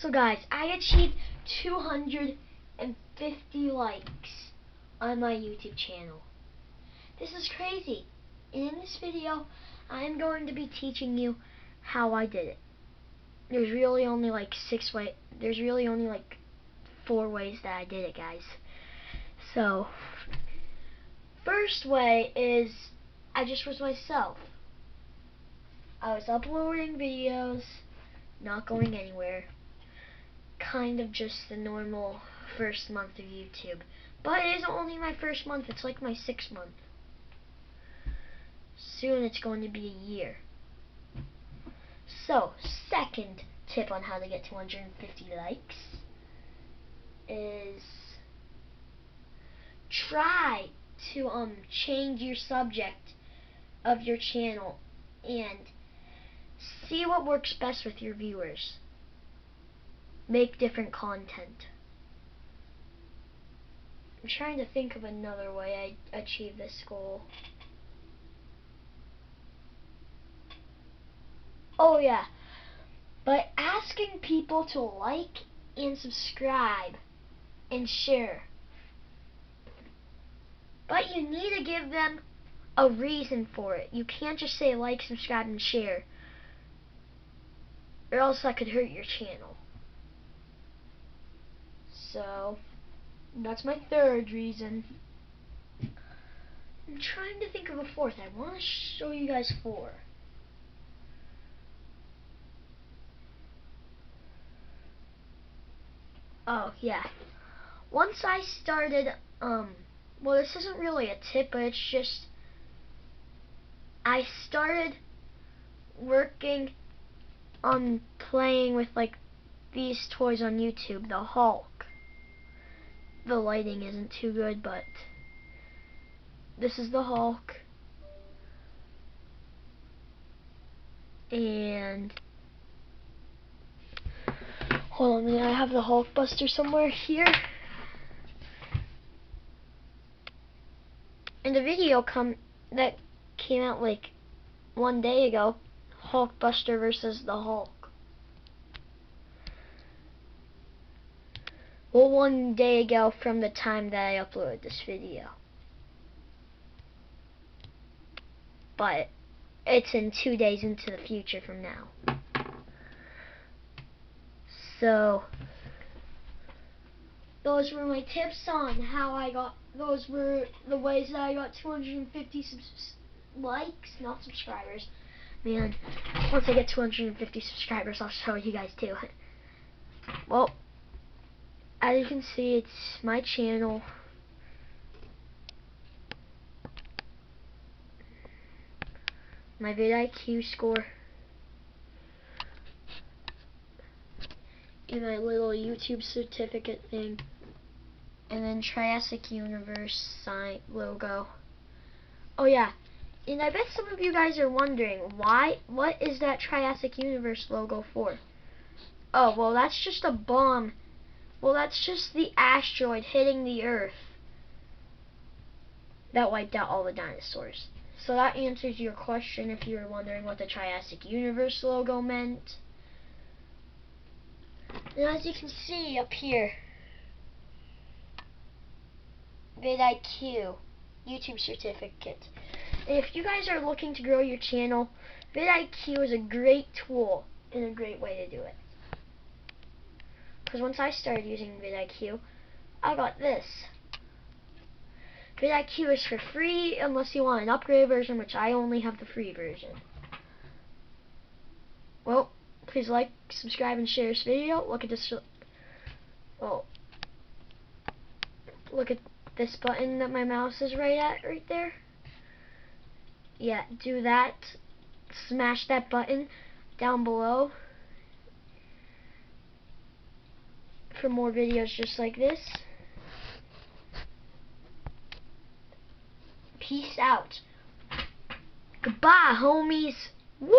So guys, I achieved 250 likes on my YouTube channel. This is crazy. And in this video, I am going to be teaching you how I did it. There's really only like 4 ways that I did it, guys. So, first way is I just was myself. I was uploading videos, not going anywhere. Kind of just the normal first month of YouTube. But it isn't only my first month, it's like my 6th month. Soon it's going to be a year. So, second tip on how to get 250 likes is try to change your subject of your channel and see what works best with your viewers. Make different content. I'm trying to think of another way I achieve this goal. Oh yeah, by asking people to like and subscribe and share. But you need to give them a reason for it. You can't just say like, subscribe, and share, or else that could hurt your channel. So, that's my third reason. I'm trying to think of a fourth. I want to show you guys 4. Oh, yeah. Once I started, well, this isn't really a tip, but it's just, I started working on playing with, like, these toys on YouTube, the Hulk. The lighting isn't too good, but this is the Hulk. And hold on a minute, I have the Hulk Buster somewhere here. And the video that came out like 1 day ago, Hulk Buster versus the Hulk. Well, 1 day ago from the time that I uploaded this video. But it's in 2 days into the future from now. So, those were my tips on how I got, those were the ways that I got 250 likes, not subscribers. Man, once I get 250 subscribers, I'll show you guys too. Well, as you can see, it's my channel. My vidIQ score. And my little YouTube certificate thing. And then Triassic Universe sign logo. Oh yeah, and I bet some of you guys are wondering what is that Triassic Universe logo for? Oh, well, that's just a bomb. Well, that's just the asteroid hitting the Earth that wiped out all the dinosaurs. So that answers your question if you were wondering what the Triassic Universe logo meant. And as you can see up here, vidIQ, YouTube certificate. And if you guys are looking to grow your channel, vidIQ is a great tool and a great way to do it. Because once I started using vidIQ, I got this. vidIQ is for free unless you want an upgraded version, which I only have the free version. Well, please like, subscribe, and share this video. Look at this. Oh, look at this button that my mouse is right there. Yeah, do that. Smash that button down below for more videos just like this. Peace out. Goodbye, homies. Woo!